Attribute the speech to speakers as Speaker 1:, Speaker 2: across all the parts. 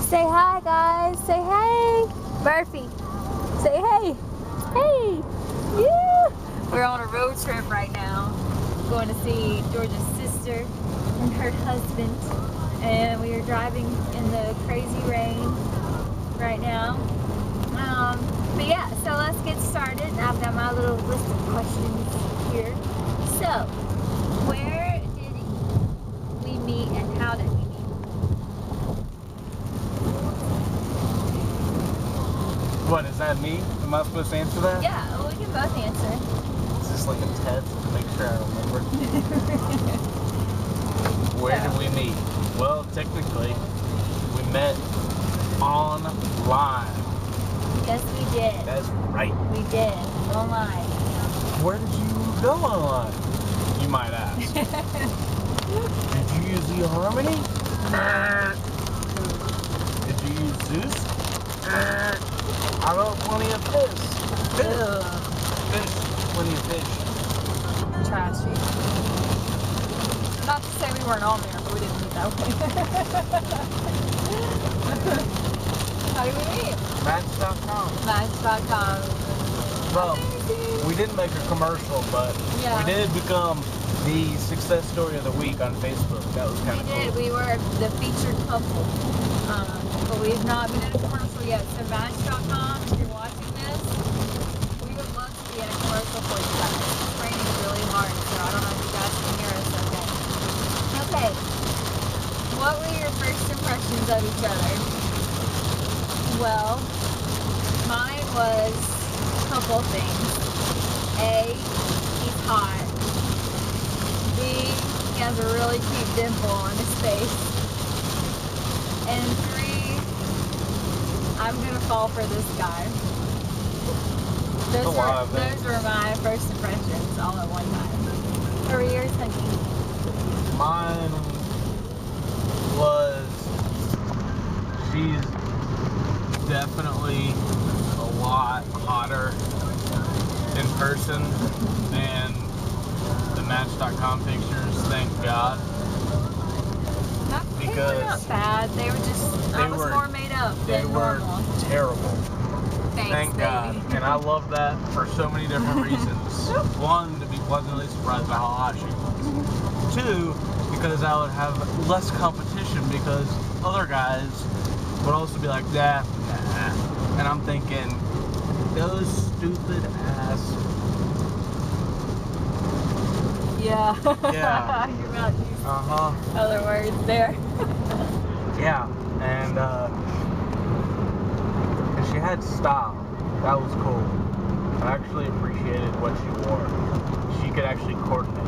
Speaker 1: Say hi, guys. Say hey. Murphy. Say hey. Hey. Yeah. We're on a road trip right now. Going to see Georgia's sister and her husband. And we are driving in the crazy rain right now. But yeah, so let's get started. I've got my little list of questions here. So, where did we meet and how did we meet?
Speaker 2: What, is that me? Am I supposed to answer that?
Speaker 1: Yeah, well, we can both answer.
Speaker 2: Is this like a test to make sure I remember? Where did we meet? Well, technically, we met online.
Speaker 1: Yes, we did.
Speaker 2: That's right.
Speaker 1: We did. Online.
Speaker 2: Where did you go online? You might ask. Did you use eHarmony? Did you use Zeus? I wrote plenty of fish. Fish. Plenty of fish.
Speaker 1: Trashy. Not to say we weren't on there, but we didn't meet that way. How did we meet?
Speaker 2: Match.com.
Speaker 1: Match.com.
Speaker 2: Well, we didn't make a commercial, but
Speaker 1: yeah.
Speaker 2: we did become the success story of the week on Facebook. That was kind of cool.
Speaker 1: We did. We were the featured couple. But we've not been in a commercial yet. So Match.com, if you're watching this, we would love to be in a commercial for you guys. It's raining really hard, so I don't know if you guys can hear us okay. Okay. What were your first impressions of each other? Well, mine was a couple things. A, he's hot. B, he has a really cute dimple on his face. And 3, I'm gonna fall for this guy. Those were my first impressions all at one time. What were yours, honey?
Speaker 2: Mine was, she's definitely a lot hotter in person than the Match.com pictures, thank God.
Speaker 1: They were not bad. They were just, I was more made up than normal.
Speaker 2: They were terrible. Thank God. And I love that for so many different reasons. 1, to be pleasantly surprised by how hot she was. 2, because I would have less competition because other guys would also be like, nah. And I'm thinking, those stupid ass.
Speaker 1: Yeah.
Speaker 2: Yeah.
Speaker 1: You're about to use other words there.
Speaker 2: Yeah. And she had style. That was cool. I actually appreciated what she wore. She could actually coordinate.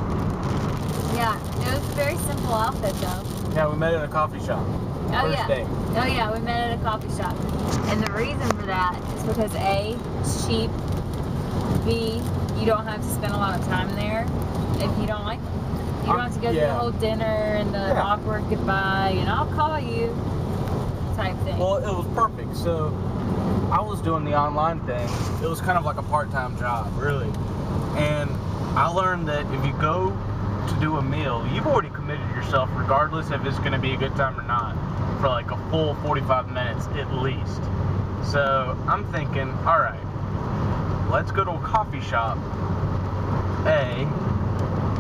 Speaker 1: Yeah. It was a very simple outfit though.
Speaker 2: Yeah, we met at a coffee shop. First day.
Speaker 1: Oh yeah, we met at a coffee shop. And the reason for that is because A, it's cheap. B, you don't have to spend a lot of time there if you don't like them. You don't have to go through the whole dinner and the awkward goodbye and I'll call you type thing.
Speaker 2: Well, it was perfect. So I was doing the online thing. It was kind of like a part-time job, really. And I learned that if you go to do a meal, you've already committed yourself regardless if it's going to be a good time or not for like a full 45 minutes at least. So I'm thinking, all right, let's go to a coffee shop. A,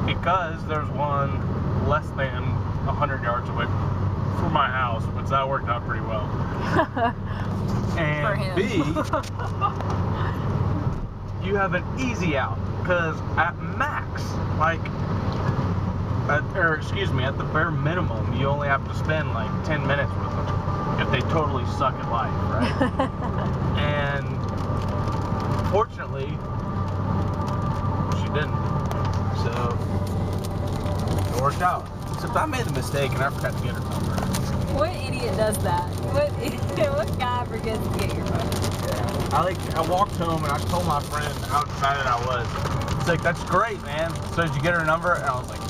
Speaker 2: because there's one less than 100 yards away from my house, which that worked out pretty well. And B, you have an easy out because at max, at the bare minimum, you only have to spend like 10 minutes with them if they totally suck at life, right? And fortunately, she didn't. So it worked out. Except I made a mistake and I forgot to get her number.
Speaker 1: What idiot does that? What guy forgets to get your phone?
Speaker 2: Yeah. I walked home and I told my friend how excited I was. It's like, that's great, man. So did you get her number? And I was like,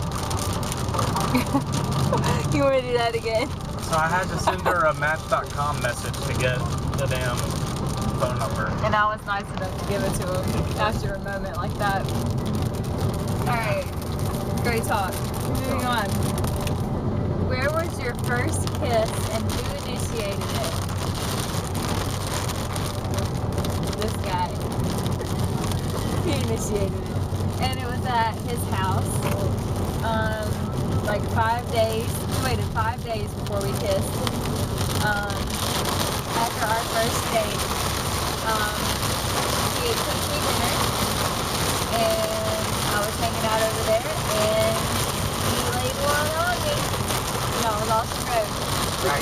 Speaker 1: you want to do that again?
Speaker 2: So I had to send her a Match.com message to get the damn phone number.
Speaker 1: And I was nice enough to give it to him after a moment like that. Alright. Great talk. Moving on. Where was your first kiss and who initiated it? This guy. He initiated it. And it was at his house. Like 5 days. We waited 5 days before we kissed. After our first date, he had cooked me dinner. And I was hanging out over there. And he laid one on me. No, it was all she wrote.
Speaker 2: Right.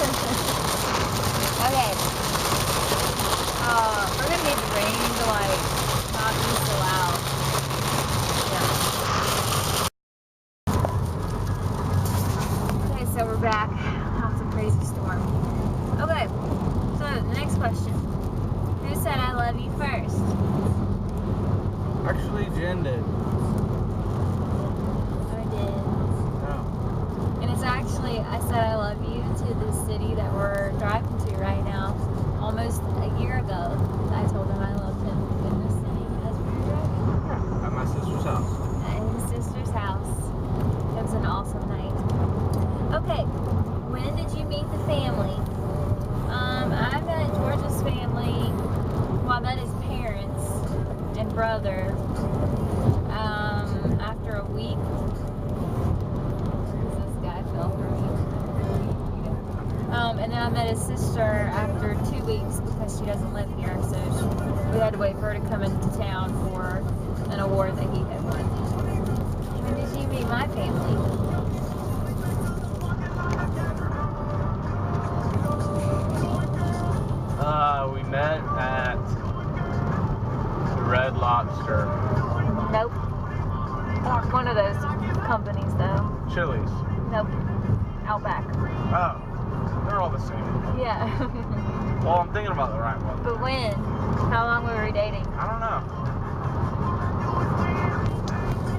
Speaker 1: Okay. We're gonna need the rain to like not be so loud. Yeah. Okay, so we're back. That was a crazy storm. Okay. So the next question. Who said I love you first?
Speaker 2: Actually, Jen did.
Speaker 1: I did.
Speaker 2: Oh.
Speaker 1: And it's actually, I said I love you to the city that we're driving to right now. Almost a year ago, I told him I loved him in the city as we were driving.
Speaker 2: Yeah, at my sister's house.
Speaker 1: At his sister's house. It was an awesome night. Okay, when did you meet the family? I met George's family. Well, I met his parents and brother after a week. This guy fell for me. And then I met his sister after 2 weeks because she doesn't live here, so we had to wait for her to come into town for an award that he had won. When did you meet my family?
Speaker 2: We met at the Red Lobster.
Speaker 1: Nope. One of those companies, though.
Speaker 2: Chili's.
Speaker 1: Nope. Outback.
Speaker 2: Oh, they're all the same.
Speaker 1: Yeah.
Speaker 2: Well, I'm thinking about the right one.
Speaker 1: But when? How long were we dating?
Speaker 2: I don't know.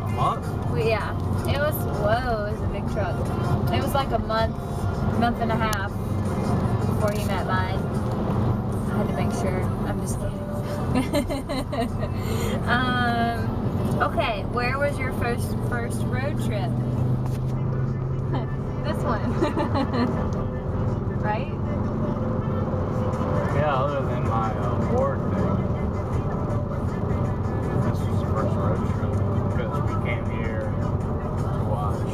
Speaker 2: A month?
Speaker 1: Yeah. It was a big truck. It was like a month and a half before he met mine. I had to make sure. I'm just kidding. Okay, where was your first road trip? This one. Right?
Speaker 2: Yeah, other than my award thing. This was the first road trip because we came here to watch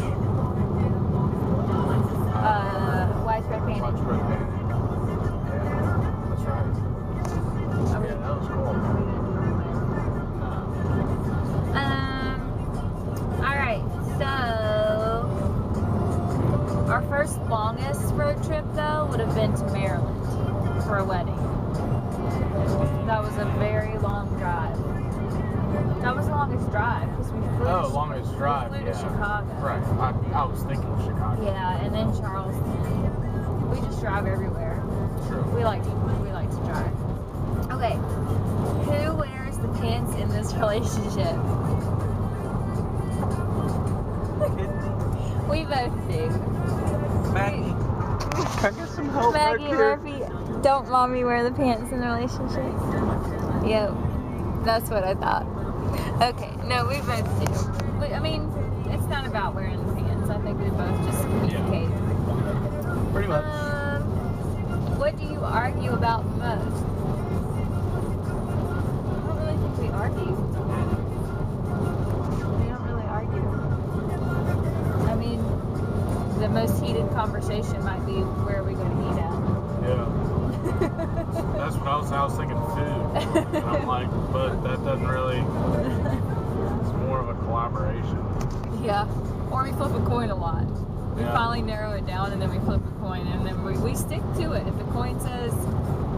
Speaker 1: Widespread Panic.
Speaker 2: Widespread Panic. Yeah, that's right. Yeah, that was cool.
Speaker 1: Alright, so our first longest road trip though would have been to Maryland for a wedding. That was a very long drive. That was the longest drive because we flew.
Speaker 2: Oh, longest drive,
Speaker 1: We flew
Speaker 2: yeah.
Speaker 1: to Chicago.
Speaker 2: Right. I was thinking Chicago.
Speaker 1: Yeah, and then Charleston. We just drive everywhere.
Speaker 2: True.
Speaker 1: We like to drive. Okay, who wears the pants in this relationship? We both do.
Speaker 2: Maggie. Can I get some help
Speaker 1: Maggie
Speaker 2: back here?
Speaker 1: Murphy, don't mommy wear the pants in the relationship? Yep, that's what I thought. Okay, no, we both do. I mean, it's not about wearing the pants. I think we both just communicate.
Speaker 2: Pretty much.
Speaker 1: What do you argue about the most? I don't really think we argue. We don't really argue. I mean, the most heated conversation might be where are we going to eat at?
Speaker 2: Yeah. That's what I was thinking food. And I'm like, but that doesn't really, it's more of a collaboration.
Speaker 1: Yeah. Or we flip a coin a lot. We
Speaker 2: Yeah.
Speaker 1: finally narrow it down and then we flip a coin and then we stick to it. If the coin says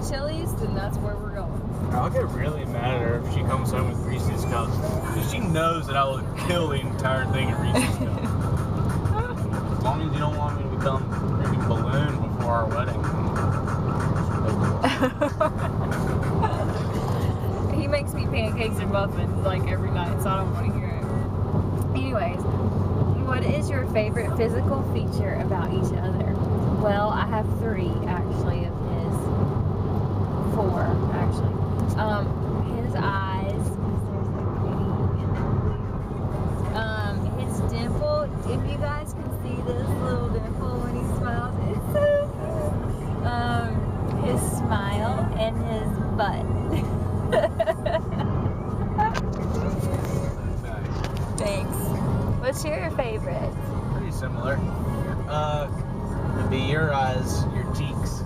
Speaker 1: Chili's, then that's where we're going.
Speaker 2: I'll get really mad at her if she comes home with Reese's Cups. Because she knows that I will kill the entire thing of Reese's Cups. As long as you don't want me to become a freaking balloon before our wedding.
Speaker 1: He makes me pancakes and muffins like every night, so I don't want to hear it. Anyways, what is your favorite physical feature about each other? Well, I have 3 actually of his. 4 actually. His eyes. His dimple. If you guys can see this little dimple when he's What's your favorite?
Speaker 2: Pretty similar. It'd be your eyes, your cheeks.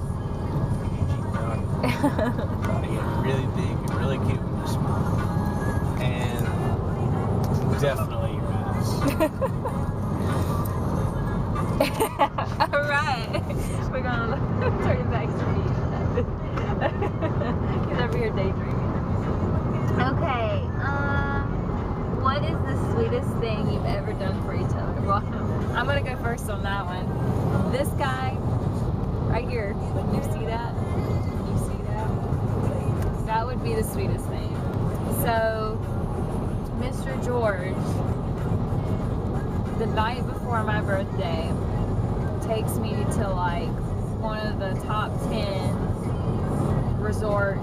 Speaker 2: Your cheekbone. They get really big and really cute when you smile. And definitely your ass.
Speaker 1: Alright. We're gonna turn it back to me. He's over here daydreaming. Okay, what is the sweetest thing you've ever done for each other? Well, I'm gonna go first on that one. This guy, right here, you see that? You see that? That would be the sweetest thing. So, Mr. George, the night before my birthday, takes me to like one of the top 10 resorts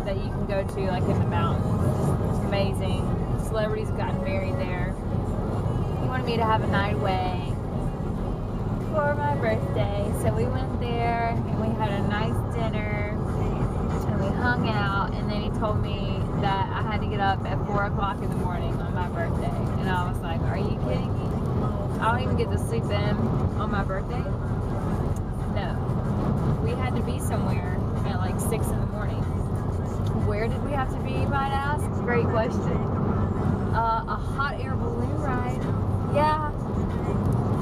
Speaker 1: that you can go to, like in the mountains. It's amazing. Celebrities have gotten married there. He wanted me to have a night away for my birthday, so we went there and we had a nice dinner and we hung out, and then he told me that I had to get up at 4 o'clock in the morning on my birthday, and I was like, are you kidding me? I don't even get to sleep in on my birthday? No. We had to be somewhere at like 6 in the morning. Where did we have to be, you might ask? Great question. A hot air balloon ride. Yeah.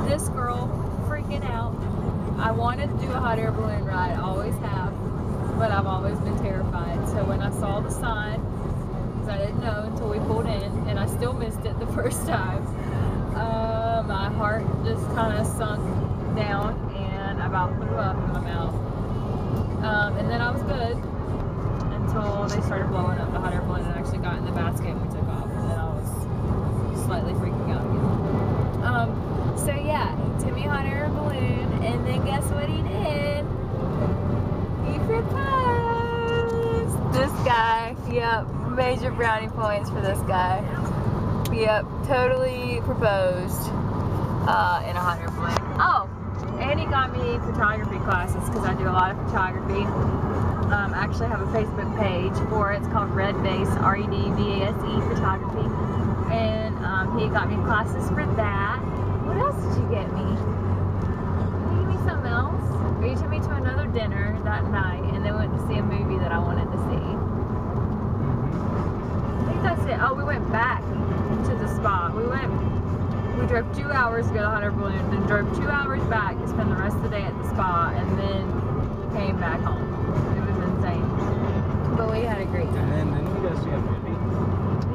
Speaker 1: This girl freaking out. I wanted to do a hot air balloon ride, I always have, but I've always been terrified. So when I saw the sign, because I didn't know until we pulled in, and I still missed it the first time, my heart just kind of sunk down and I about threw up in my mouth. And then I was good until they started blowing up the hot air balloon and actually got in the basket and we took off, and then I was slightly freaking out again. So yeah, he took me a hot air balloon, and then guess what he did? He proposed. This guy, yep, major brownie points for this guy. Yep, totally proposed in a hot air balloon. Oh, and he got me photography classes because I do a lot of photography. I actually have a Facebook page for it. It's called Redvase, REDVASE Photography. And he got me classes for that. What else did you get me? Did you give me something else? Or you took me to another dinner that night and then went to see a movie that I wanted to see. I think that's it. Oh, we went back to the spa. We drove 2 hours to go to hot air balloon, then drove 2 hours back to spend the rest of the day at the spa, and then came back home. It was insane. But we had a great time.
Speaker 2: And then didn't you go see a movie?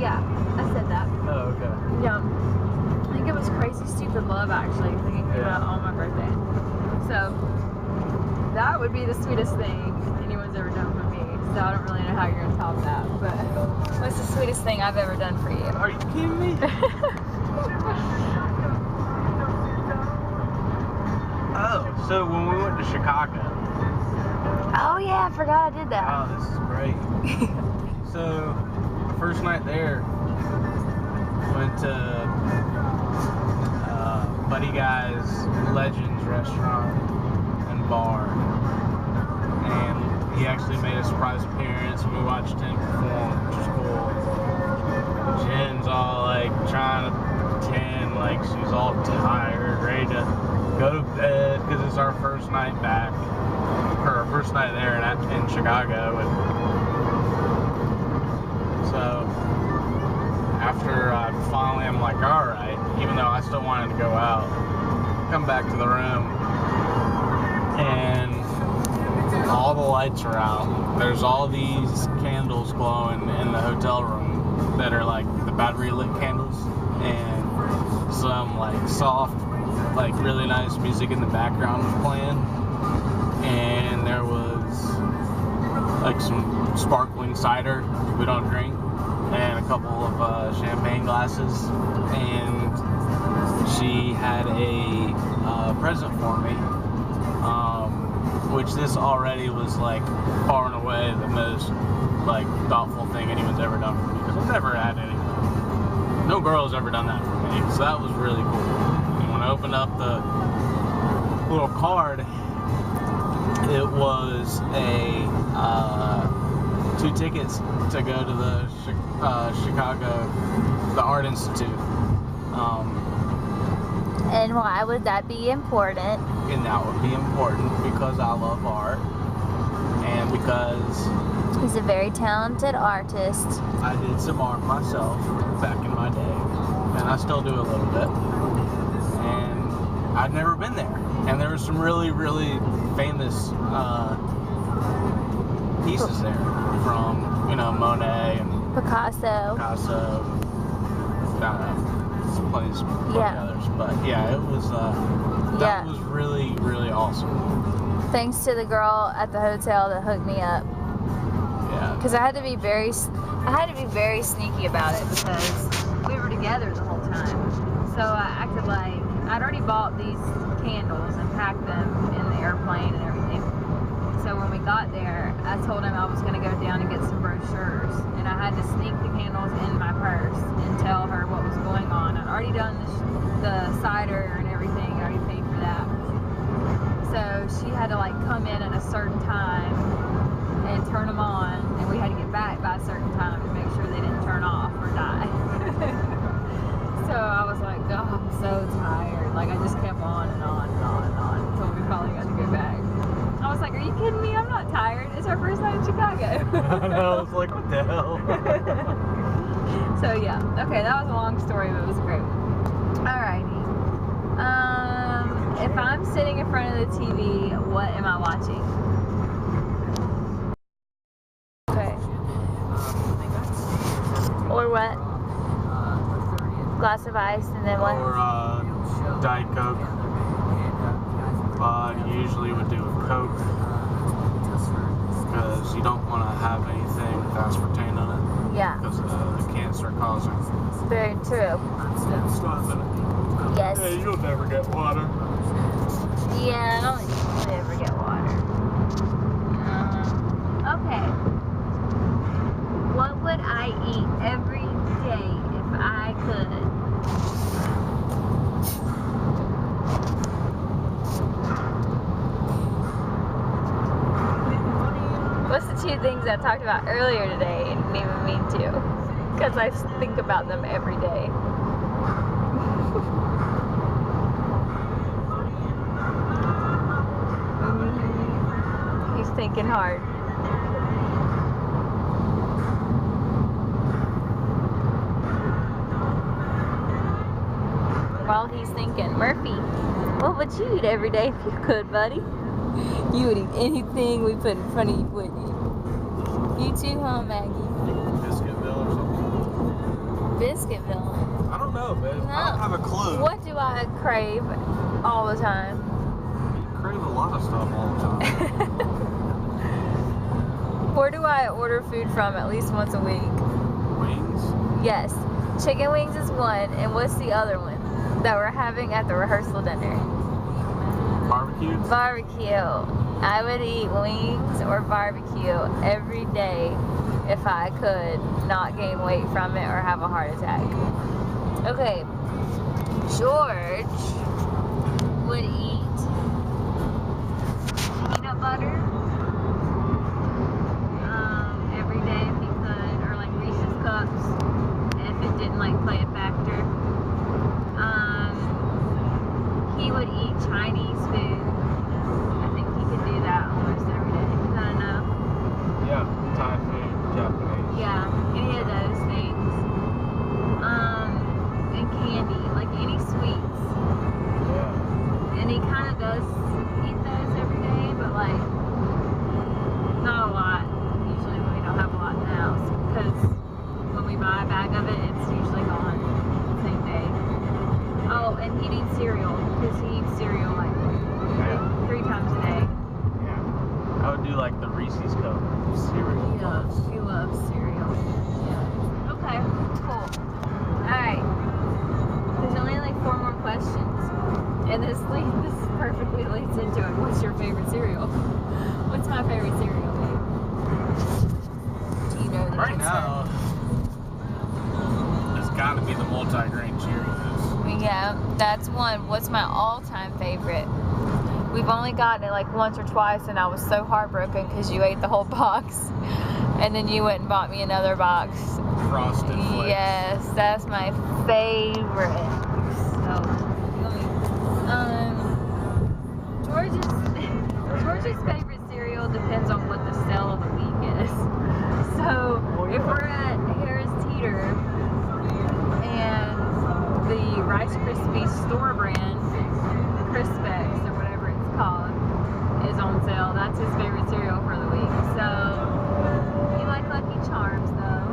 Speaker 1: Yeah, I said that.
Speaker 2: Oh, okay.
Speaker 1: Yeah. I think it was Crazy Stupid Love, actually. I think it came out on my birthday. So, that would be the sweetest thing anyone's ever done for me. So I don't really know how you're going to top that. But what's the sweetest thing I've ever done for you?
Speaker 2: Are you kidding me? Oh, so when we went to Chicago.
Speaker 1: Oh yeah, I forgot I did that.
Speaker 2: Oh, this is great. So, first night there, went to Buddy Guy's Legends restaurant and bar. And he actually made a surprise appearance and we watched him perform, which was cool. Jen's all like trying to pretend like she's all tired, ready to go to bed because it's our first night back, or our first night there in Chicago. And so after finally I'm like, all right, even though I still wanted to go out, come back to the room and all the lights are out. There's all these candles glowing in the hotel room that are like the battery lit candles, and some like soft, like really nice music in the background was playing, and there was like some sparkling cider we don't drink, and a couple of champagne glasses, and she had a present for me, which this already was like far and away the most like thoughtful thing anyone's ever done for me, because I've never had anything. No girl's ever done that for me, so that was really cool. And when I opened up the little card, it was a 2 tickets to go to the Chicago, the Art Institute,
Speaker 1: And why would that be important?
Speaker 2: And that would be important because I love art. And because
Speaker 1: He's a very talented artist.
Speaker 2: I did some art myself back in my day. And I still do a little bit. And I've never been there. And there were some really, really famous pieces there from, Monet and
Speaker 1: Picasso.
Speaker 2: Some places, others. But yeah, it was, that was really, really awesome.
Speaker 1: Thanks to the girl at the hotel that hooked me up.
Speaker 2: Yeah.
Speaker 1: Because I had to be very sneaky about it because we were together the whole time. So I acted like I'd already bought these candles and packed them in the airplane and everything. So when we got there, I told him I was going to go down and get some brochures. And I had to sneak the candles in my purse and tell her what was going on. I'd already done the cider and everything. I already paid for that. So she had to come in at a certain time and turn them on. And we had to get back by a certain time to make sure they didn't turn off or die. So I was like, oh, I'm so tired. I just kept on and on and on and on until we finally got to go back. I was like, are you kidding me? I'm not tired. It's our first night in Chicago.
Speaker 2: I know, I was like, what the hell?
Speaker 1: So yeah, okay, that was a long story, but it was a great one. Alrighty. If I'm sitting in front of the TV, what am I watching? Okay. Or what? Glass of ice and then what?
Speaker 2: Or Diet Coke. Usually would do a Coke because you don't want to have anything with aspartame in it.
Speaker 1: Yeah.
Speaker 2: Because of the cancer causing.
Speaker 1: Very true.
Speaker 2: Stuff in it.
Speaker 1: Yes.
Speaker 2: Yeah, you'll never get water.
Speaker 1: Yeah, I don't usually ever get water. Okay. What would I eat every day if I could? What's the two things I talked about earlier today and didn't even mean to? Because I think about them every day. He's thinking hard. While he's thinking, Murphy, what would you eat every day if you could, buddy? You would eat anything we put in front of you, wouldn't you? You too, huh, Maggie?
Speaker 2: Biscuitville or something?
Speaker 1: Biscuitville.
Speaker 2: I don't know, babe.
Speaker 1: No.
Speaker 2: I don't have a clue.
Speaker 1: What do I crave all the time?
Speaker 2: You crave a lot of stuff all the time.
Speaker 1: Where do I order food from at least once a week?
Speaker 2: Wings?
Speaker 1: Yes. Chicken wings is one, and what's the other one that we're having at the rehearsal dinner?
Speaker 2: Barbecue?
Speaker 1: Barbecue. I would eat wings or barbecue every day if I could not gain weight from it or have a heart attack. Okay. George would eat peanut butter every day if he could, or Reese's Cups if it didn't play a factor. He would eat Chinese food. I think he could do that almost every day. Is that enough?
Speaker 2: Yeah, Thai food, Japanese.
Speaker 1: Yeah, any of those things. And candy, any sweets.
Speaker 2: Yeah.
Speaker 1: And he kind of does eat those every day, but not a lot. Usually we don't have a lot in the house because when we buy a bag of it, it's usually gone the same day. Oh, and he eats cereal because he eats cereal 3 times a day.
Speaker 2: Yeah. I would do the Reese's Cup cereal.
Speaker 1: He loves cereal. Yeah. Okay, cool. Alright. There's only 4 more questions. And this perfectly leads into it. What's your favorite cereal? What's my favorite cereal, babe? Do you know the
Speaker 2: Right
Speaker 1: answer?
Speaker 2: now, it's got to be the multi-grain Cheerios.
Speaker 1: Yeah, that's one. What's my all-time favorite? We've only gotten it once or twice, and I was so heartbroken because you ate the whole box. And then you went and bought me another box.
Speaker 2: Frosted Flakes.
Speaker 1: Yes, that's my favorite. So, George's favorite cereal depends on what the sale of the week is. So, if we're at Harris Teeter and the Rice Krispies store brand, Crispex or whatever it's called, is on sale, that's his favorite cereal for the week. So, you like Lucky Charms though,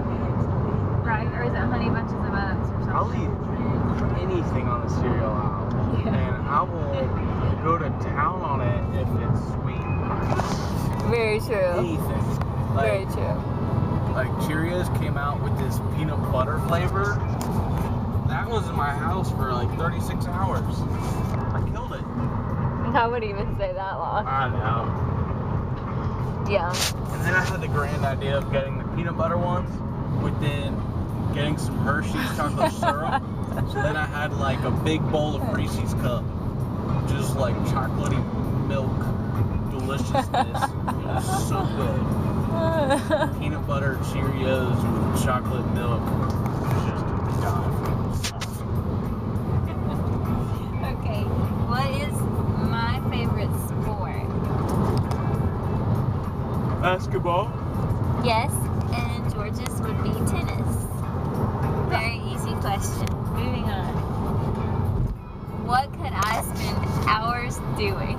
Speaker 1: right? Or is it Honey Bunches of Oats or something?
Speaker 2: I'll eat anything on the cereal aisle, and I will go to town on it if it's sweet.
Speaker 1: Very true.
Speaker 2: Anything.
Speaker 1: Very true.
Speaker 2: Like Cheerios came out with this peanut butter flavor. That was in my house for like 36 hours. I killed it.
Speaker 1: I wouldn't even say that long.
Speaker 2: I know.
Speaker 1: Yeah.
Speaker 2: And then I had the grand idea of getting the peanut butter ones with then getting some Hershey's chocolate syrup. So then I had like a big bowl of Reese's Cup. Just like chocolatey milk deliciousness. It was so good. Peanut butter Cheerios with chocolate milk. Just dive.
Speaker 1: Okay, what is my favorite sport?
Speaker 2: Basketball.
Speaker 1: Yes, and George's would be tennis. Very easy question. Moving on. What could I spend hours doing?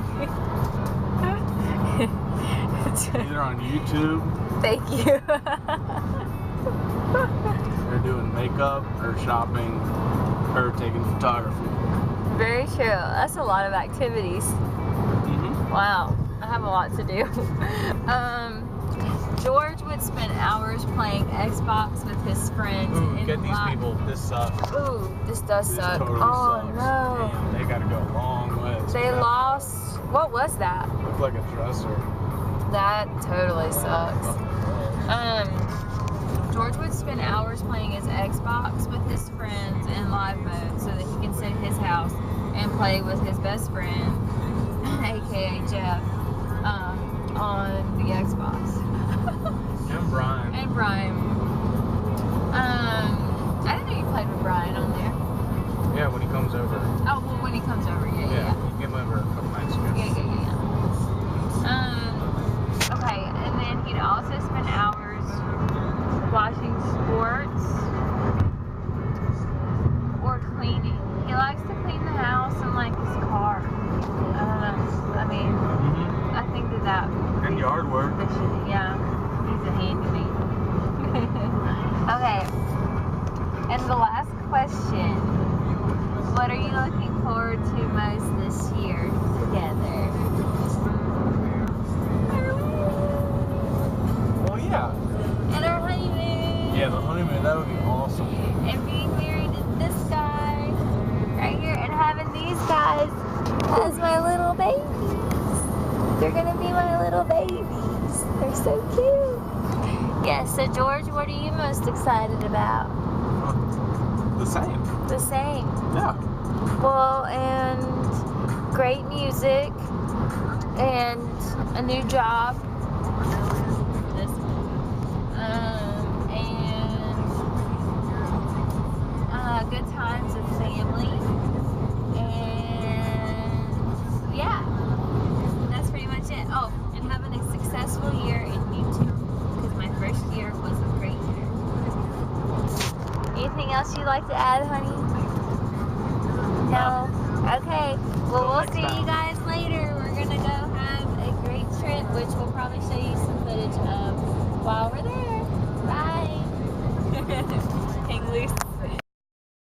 Speaker 2: Either on YouTube,
Speaker 1: Thank you.
Speaker 2: or doing makeup, or shopping, or taking photography.
Speaker 1: Very true. That's a lot of activities.
Speaker 2: Mm-hmm.
Speaker 1: Wow, I have a lot to do. George would spend hours playing Xbox with his friends.
Speaker 2: Ooh,
Speaker 1: in
Speaker 2: get these
Speaker 1: live.
Speaker 2: people. This sucks.
Speaker 1: Ooh, this does
Speaker 2: This
Speaker 1: suck.
Speaker 2: totally
Speaker 1: Oh
Speaker 2: sucks.
Speaker 1: no.
Speaker 2: Damn, they gotta go a long way.
Speaker 1: They lost. What was that?
Speaker 2: Looked like a dresser.
Speaker 1: That totally sucks. George would spend hours playing his Xbox with his friends in live mode so that he can sit at his house and play with his best friend, aka Jeff, on the Xbox.
Speaker 2: And Brian.
Speaker 1: And Brian. I didn't know you played with Brian on there.
Speaker 2: Yeah, when he comes over.
Speaker 1: Oh, well, when he comes over, yeah.
Speaker 2: He came over a couple nights ago.
Speaker 1: Yeah. Okay, and then he'd also spend hours watching sports or cleaning. He likes to clean the house and like his car. I don't know. I mean,
Speaker 2: Mm-hmm.
Speaker 1: I think that
Speaker 2: And yard work.
Speaker 1: yeah, he's a handyman. Okay, and the last question. What are you looking forward to most this year together?
Speaker 2: Well, yeah.
Speaker 1: And our honeymoon.
Speaker 2: Yeah, the honeymoon, that would be awesome.
Speaker 1: And being married to this guy right here and having these guys as my little babies. They're gonna be my little babies. They're so cute. Yeah, so George, what are you most excited about?
Speaker 2: The same.
Speaker 1: The same.
Speaker 2: Yeah.
Speaker 1: Well, and great music and a new job. This one. And good times with family. And yeah, that's pretty much it. Oh, and having a successful year in YouTube because my first year was a great year. Anything else you'd like to add, honey? No? Okay. Well, we'll see you guys later. We're going to go have a great trip, which we'll probably show you some footage of while we're there. Bye. Hang loose.